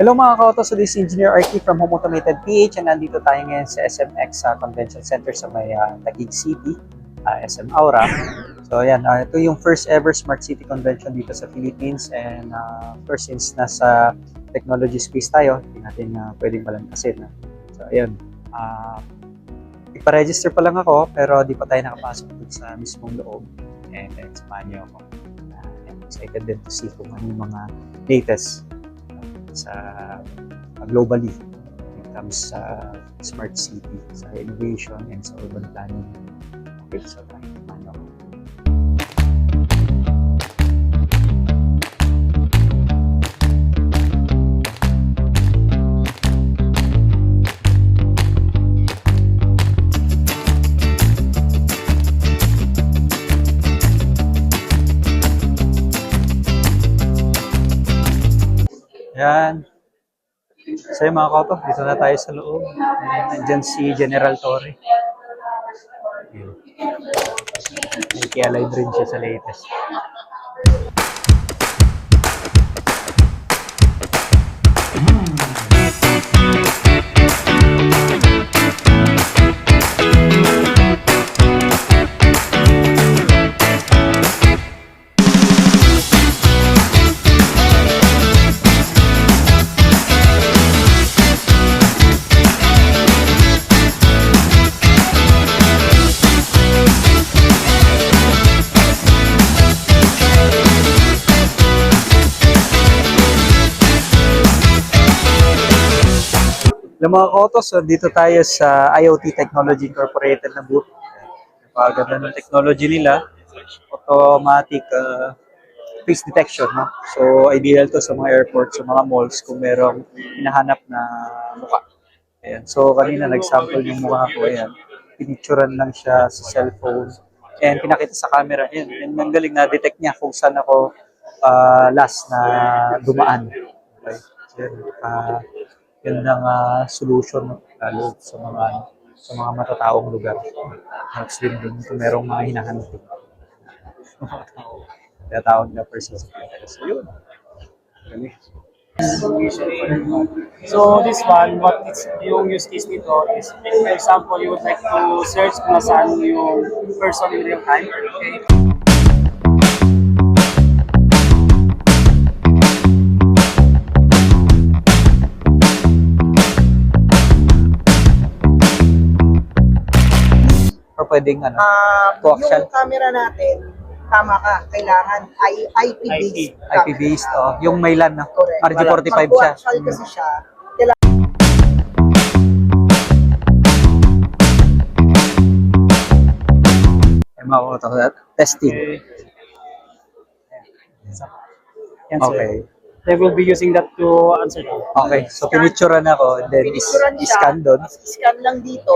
Hello mga ka-auto, so this is Engineer Arky from Home Automated PH and nandito tayo ngayon sa SMX Convention Center sa may Taguig City, SM Aura. So ayan, ito yung first ever Smart City Convention dito sa Philippines and first since nasa technology space tayo, hindi natin pwedeng malantasin. So ayan, ipa-register pa lang ako pero di pa tayo nakapasok sa mismong loob and samahan niyo ako. I'm excited din to see kung ano yung mga latest sa globally when it comes sa smart city, sa innovation and sa urban planning. Okay, so tayo. Yan. So yung mga kauto, dito na tayo sa loob. Nandiyan si General Torre. May kialive rin siya sa latest. Yung mga kautos, so dito tayo sa IoT Technology Incorporated na booth. Napakaganda ng technology nila. Automatic face detection. No? So ideal to sa mga airports, sa mga malls kung merong hinahanap na mukha. Ayan. So kanina nag-sample yung mukha ko. Ayan. Pinicturean lang siya sa cellphone. And pinakita sa camera. Ayan. And ang galing na detect niya kung saan ako last na dumaan. Okay. So, yun ang solution lalo sa mga matataong lugar. Helps din dun kung merong mga hinahanap. Kaya tawag na person sa so yun. So this one, what it's yung use case nito is, for example, you would like to search kung saan yung person in real time. Okay. Pwedeng yung camera natin, tama ka, kailangan IP-based. IP-based, yung may LAN, no? Correct. RG45 siya. Mag-coaxial kasi siya, Testing. Okay. They will be using that to answer that. Okay, so pinicturean ako and then pinicturean siya, scan doon. scan lang dito,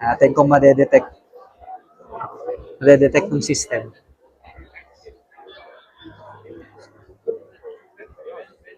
Natin kung madedetect ng system.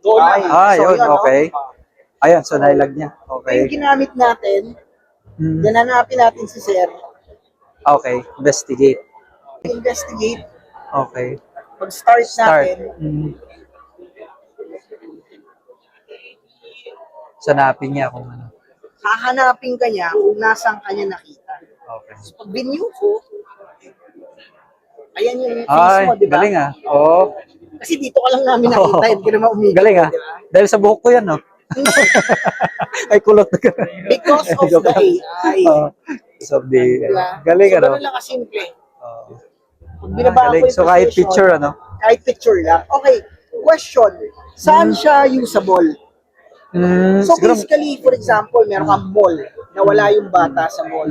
Yun, okay. Ayun, so nailag niya. yung Okay. ginamit natin, hanapin natin si Sir, Okay, investigate. investigate, Okay. pag-start Start. natin, Sanapin niya kung ano. hahanapin ka niya kung nasaan ka niya nakita. Okay. So, pag binew ko, ayan yung face Ay, mo, di ba? galing Oo. Kasi dito ka lang namin nakita, hindi ka naman umigil. Galing di ba? Dahil sa buhok ko yan, no? Ay, kulot na ka. Because of Joke the lang. AI. So, Diba? galing, so, ano? ganun lang kasimple. Oo. Pag binaba Galing. ko yung So, kahit position, picture, ano? kahit picture lang. Okay, question. Saan siya usable? So Siguro, basically, for example, meron kang mall, nawala yung bata sa mall.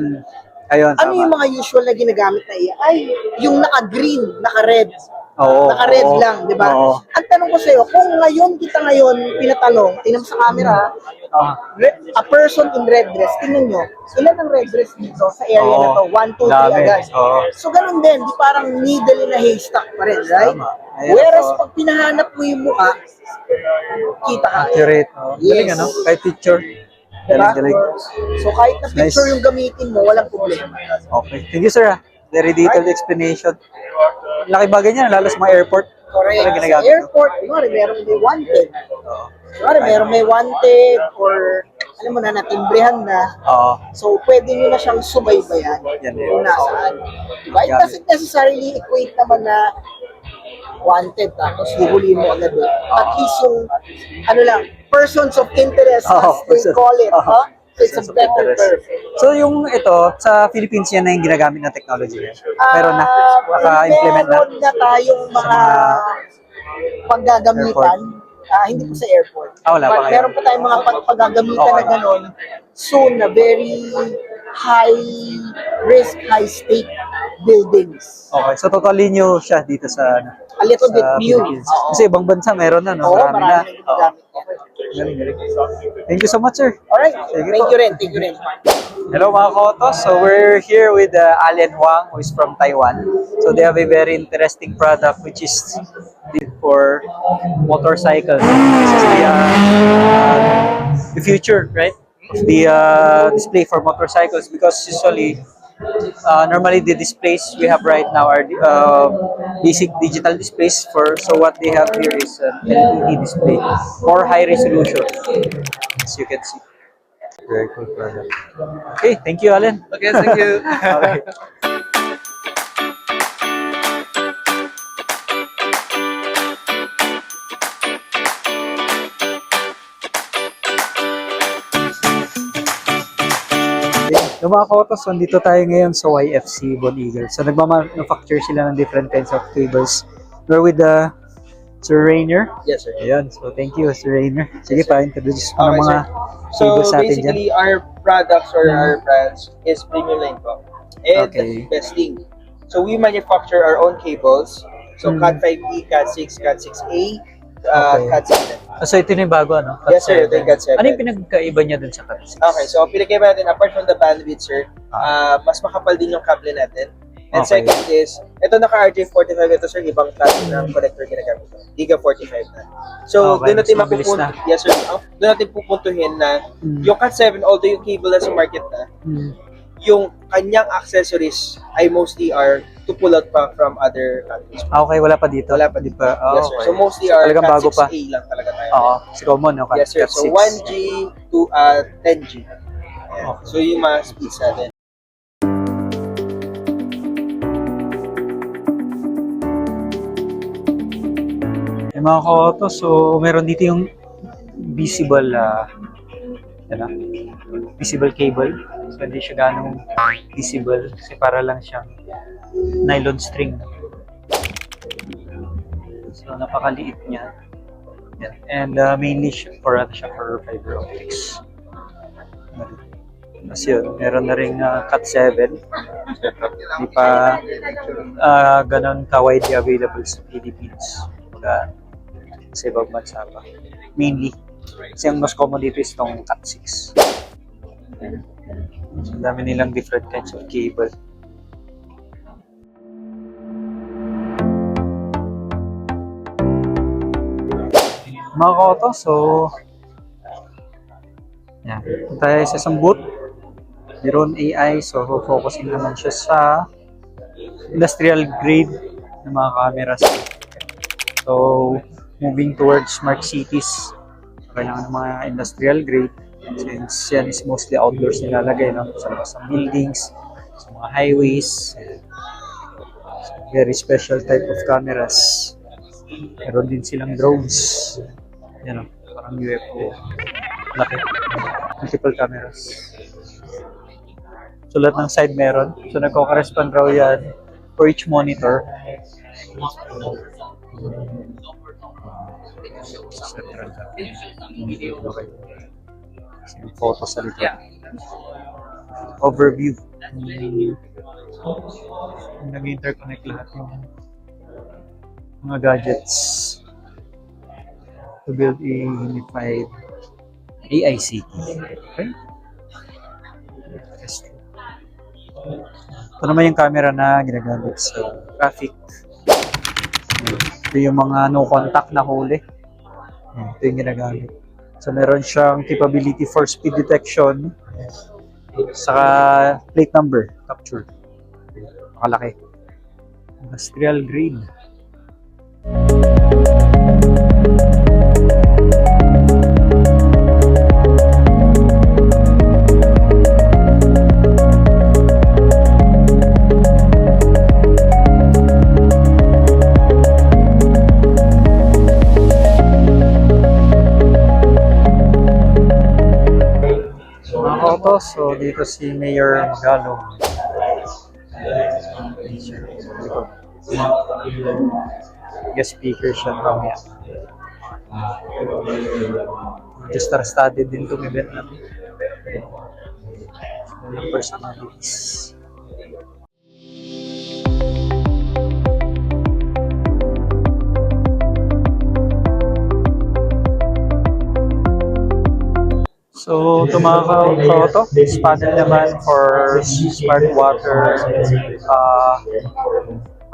ayun, Ano yung tama. mga usual na ginagamit na AI? Yung naka-green, naka-red. Oo. Naka-red Oo. lang, di ba? Oo. Ang tanong ko sa'yo, kung kita ngayon pinatanong, tingnan mo sa camera, a person in red dress, tingnan nyo, ilan ang red dress dito sa area na to? 1, 2, 3 Dami. agad. Oo. So ganun din, di parang needle in a haystack pa rin, right? Tama. Ayan, Whereas so, pag pinahanap mo yung mukha, kita ka. accurate. Galing, Yes. ano? Kahit picture. Diba? Galing. So kahit na picture Nice. yung gamitin mo, walang problema. Okay. Thank you, sir. Very detailed explanation. Laki bagay niya, lalo sa mga airport. Correct. Talagang Sa ginagamit, no? airport, meron din wanted. Oo. Kunwari, may wanted or alam mo na, natimbrehan na. Oo. So, pwede nyo na siyang subaybayan Yan kung nasaan. Diba? It doesn't necessarily equate naman na wanted tapos huhulihin mo agad doon. At least yung, ano lang, persons of interest as they call it. Huh? So, it's a Persons of better interest. term. So yung ito, sa Philippines yan na yung ginagamit na technology. Meron na, naka-implement na. Meron na tayong mga paggagamitan. Hindi po sa airport. Wala pa But kayo? meron pa tayong mga paggagamitan na gano'n soon na very high risk, high stake buildings. Okay, so totally new siya dito sa A little bit new. Philippines. Oo. Kasi ibang bansa meron na, no? Oo, Marami na. marami na ginagamit. Galing, galing. Thank you so much, sir. Alright, Sige thank po. you rin, thank you rin. Hello mga Kotos. So we're here with Allen Huang, who is from Taiwan. So they have a very interesting product which is for motorcycles. This is the future, right? Of the display for motorcycles, because usually normally the displays we have right now are basic digital displays. So what they have here is an LED display, more high resolution, as you can see. Very cool product. Okay, thank you, Allen. Okay, thank you. Okay. Yung mga Kotos, nandito tayo ngayon sa YFC Bon Eagle. So nagmamanufacture sila ng different kinds of cables. We're with Sir Rainer. Yes, sir. Ayan, so thank you, Sir Rainer. Sige pa, introduce mo ng Okay, mga So cables natin dyan. basically, our products or our brands is premium line po. And Okay. best thing. So we manufacture our own cables. So Hmm. Cat 5e, Cat 6, Cat 6a, Okay. Cat 7. So ito na yung bago, ano? Yes, sir. Ito yung Cat 7. Ano yung pinagkaiba niya dun sa Cat 6? Okay, so pinagkaiba natin, apart from the bandwidth, sir, mas makapal din yung cable natin. And Okay. second is, ito naka-RJ45 ito, sir, ibang class ng connector ginagamit ito. Giga 45 na. So, Okay, doon natin mas mabilis na. Yes, sir. Doon natin pupuntuhin na Hmm. yung Cat 7, although yung cable na sa market na, Hmm. yung kanyang accessories ay mostly are to pull out pa from other countries. Okay, wala pa dito. Wala pa Di pa. Yes, sir. So, mostly are Talagang Cat bago pa. 6A lang talaga tayo. Oo, si common, no? Yes, sir. Cat So, 6. 1G to 10G. Ayan. Okay. So, yung mga speeds natin. Yung mga koto, so meron dito yung visible visible cable. So hindi siya ganong visible kasi para lang siyang nylon string. So napakaliit niya. Yan. And mainly for fiber optics. Tapos yun, meron na rin Cat 7. Hindi pa ganon ka-widely available sa Philippines. Sa ibang bansa pa. Mainly. Kasi ang mas common dito is itong Cat 6. So, ang dami nilang different kinds of cable. Mga koto, so yan. Punta tayo sa isang booth. Drone AI, so focusing naman siya sa industrial grade ng mga cameras. So, moving towards smart cities. So, kailangan ng mga industrial grade since yan is mostly outdoors nilalagay, no? Sa labas ng buildings, sa mga highways. So, very special type of cameras. Meron din silang drones. Yan, no? Parang UFO. Laki. Multiple cameras. So, lahat ng side meron. So, nagko-correspond raw yan for each monitor. Okay. Yung photo sa likod. Overview. Nag-interconnect lahat yung mga gadgets to build a unified AIC. Okay? Ito naman yung camera na ginagamit sa traffic. Ito yung mga no contact na huli. Ito yung ginagamit. So meron siyang capability for speed detection saka plate number capture. Makalaki. Industrial grade. Koto. So dito si Mayor Magalong. Guest speaker siya mamaya. Just started din itong event namin. Personalities. So, ito mga ka-auto, this panel naman for smart water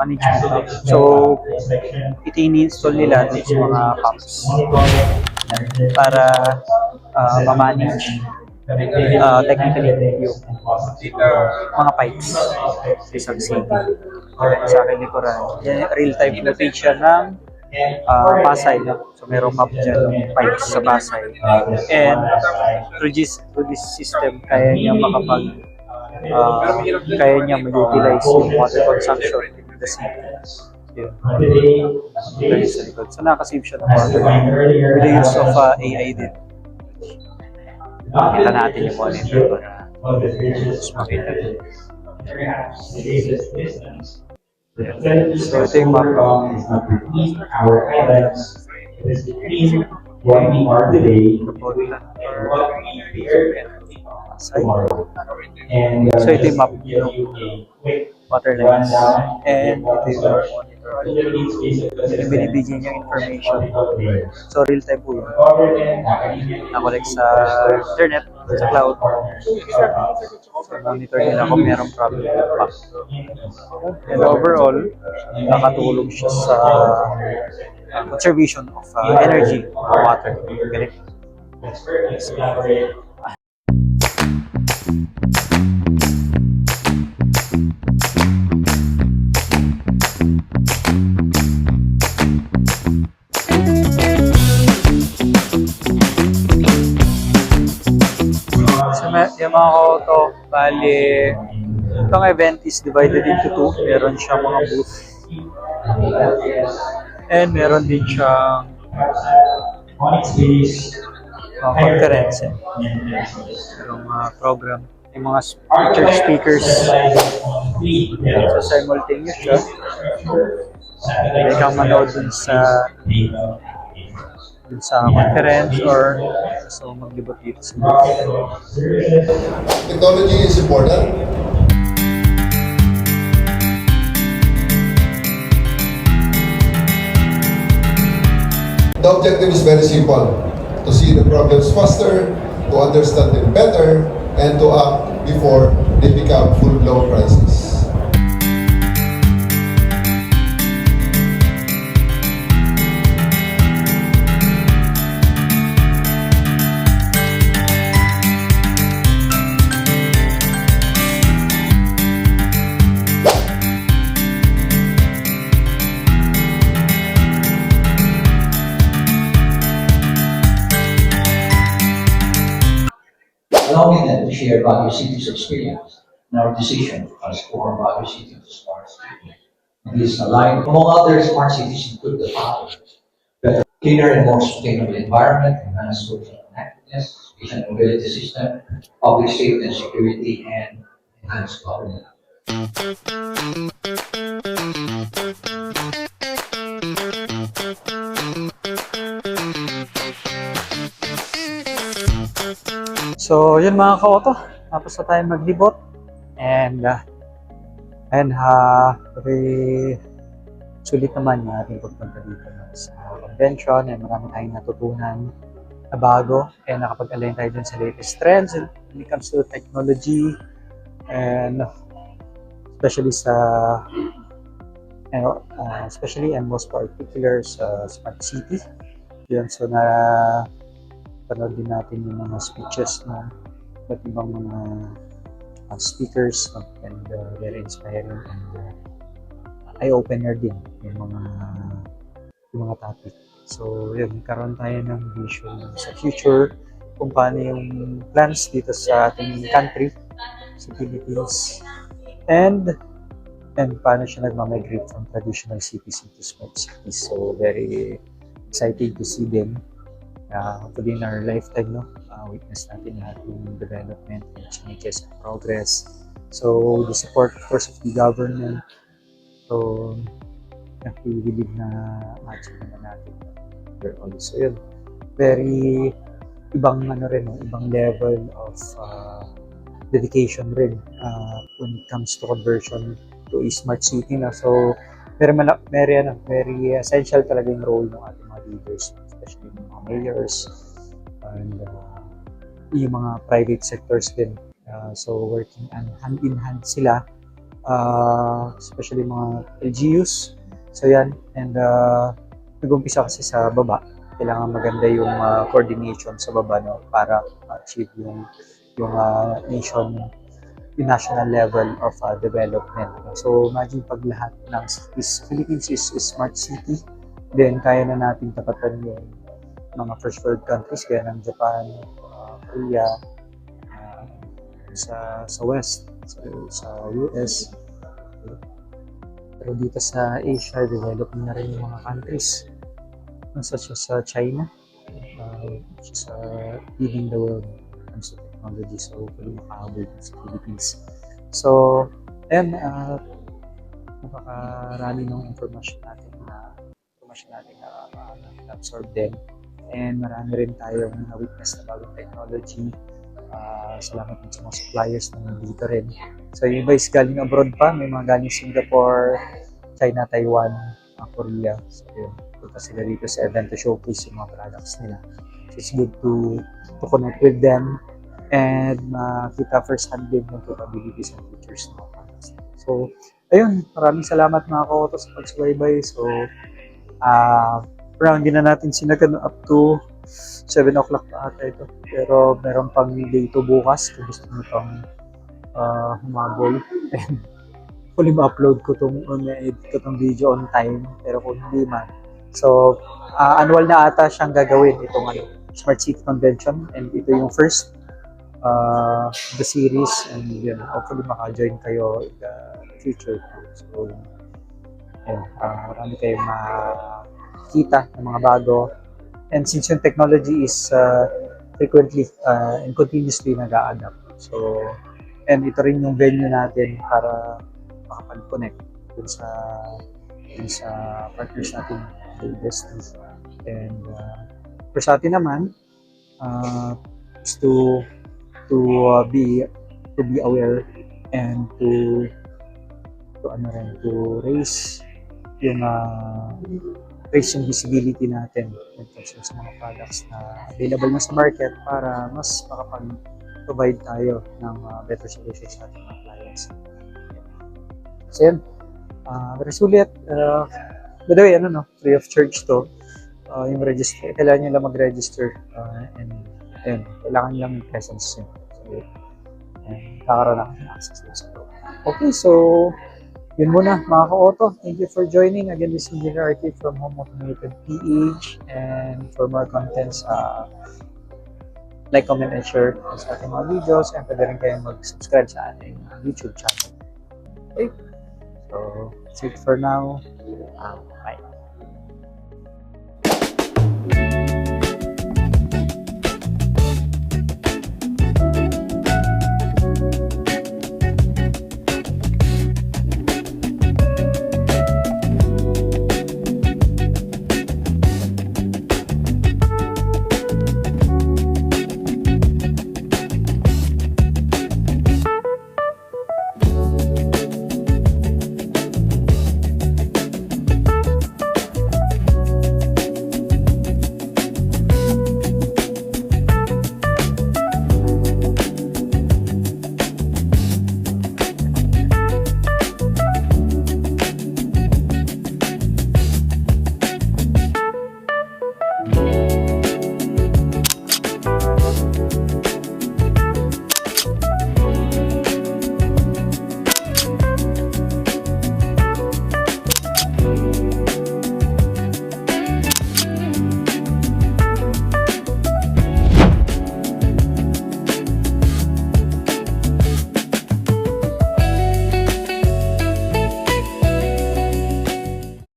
management. So, ito ini-install nila dito sa mga pumps para ma-manage technically yung mga pipes sa isang city. Sa akin likuran. Real-time footage siya ng Pasay. No? So, merong map dyan ng pipes sa Pasay. And through this system, kaya niya kaya niya mag-utilize yung water consumption in the city. Yun. Sa likod. So, nakasave siya ng water with the use of AI din. Makita natin yung monitor para mas makita din. So, ito yung map. What we are today, Kapag and so, ito yung map yung water lines. And ito yung monitor. Yung binibigyan niya information. So, real-time po yun. Nakolek sa internet, sa cloud. So, monitor nila kung merong problem pa. And overall, nakatulong siya sa conservation of energy or water. Galing. So, yung mga auto, bali, itong event is divided into two. Meron siyang mga booth. And meron din siyang conference. Merong program. Yung mga featured speakers. So, simultaneous siya. Pwede kang manood dun sa conference or so maglibot dito sa Technology is important. The objective is very simple: to see the problems faster, to understand them better, and to act before they become full-blown crises. Allow me then to share Baguio City's experience and our decision as for Baguio City to smart city. And this aligned, among other smart cities include the following: better, cleaner and more sustainable environment, enhanced social connectedness, efficient mobility system, public safety and security, and enhanced governance. So, yun mga ka-auto. Tapos na tayo maglibot. And, very sulit naman yung ating pagpunta dito sa convention. And marami tayong natutunan na bago. And nakapag-align tayo dun sa latest trends when it comes to technology. And especially especially and most particular sa smart city. Yun, so panood din natin yung mga speeches ng iba't ibang mga speakers, no? And very inspiring and eye-opener din yung mga topic. So yun, karoon tayo ng vision sa future kung paano yung plans dito sa ating country, sa Philippines, and paano siya nagmamigrate from traditional cities into smart cities. So very excited to see them Hopefully in our lifetime, no, witness natin lahat yung development and changes and progress. So, the support, of course, of the government. So, we believe na ma-achieve naman natin overall. So, yun. Very ibang ano rin, no? Ibang level of dedication rin when it comes to conversion to a smart city na. So, very essential talaga yung role ng ating mga leaders, especially yung mga mayors and yung mga private sectors din. So, working hand in hand sila, especially mga LGUs. So, yan. And nag-umpisa kasi sa baba. Kailangan maganda yung coordination sa baba, no, para achieve yung national level of development. So imagine pag lahat ng Philippines is smart city, then kaya na nating tapatan yung mga first world countries gaya ng Japan, Korea, sa West, sa US. Pero dito sa Asia, developing na rin yung mga countries such as China, which is leading the world when it comes to technology. So, hopefully makahabol din sa Philippines. So, ayan, napakarami ng information natin na absorb din. And marami rin tayong na-witness na bagong technology. Salamat din sa mga suppliers na nandito rin. So, yung iba is galing abroad pa. May mga galing Singapore, China, Taiwan, Korea. So, yun. Punta sila dito sa event to showcase yung mga products nila. So, it's good to connect with them and makita first-hand din yung capabilities and features ng mga products. So, ayun. Maraming salamat mga ka-auto sa pagsubaybay. So, parang hindi na natin sinagan up to 7 o'clock pa ata ito. Pero meron pang day to bukas kung gusto nyo pang humabol. And huli ma-upload ko itong video on time. Pero kung hindi man. So, annual na ata siyang gagawin itong Smart City Convention. And ito yung first the series. And yun, hopefully maka-join kayo in the future. So, yun, marami kayong makikita ng mga bago. And since yung technology is frequently and continuously nag-a-adapt. So, and ito rin yung venue natin para makapag-connect dun sa partners natin in business. And for sa atin naman, is to be aware and to raise yung visibility natin in terms of sa mga products na available na sa market para mas makapag-provide tayo ng better solutions sa ating mga clients. So yun, very sulit. By the way, free of charge to. Yung register, kailangan nyo lang mag-register and kailangan nyo lang yung presence nyo. So, kakaroon lang ng access nyo. Okay, so yun muna mga ka-auto. Thank you for joining. Again, this is Engineer RT from Home Automated PH. And for more contents, like, comment, and share sa ating mga videos. And pwede rin kayong mag-subscribe sa ating YouTube channel. Okay? So, that's it for now.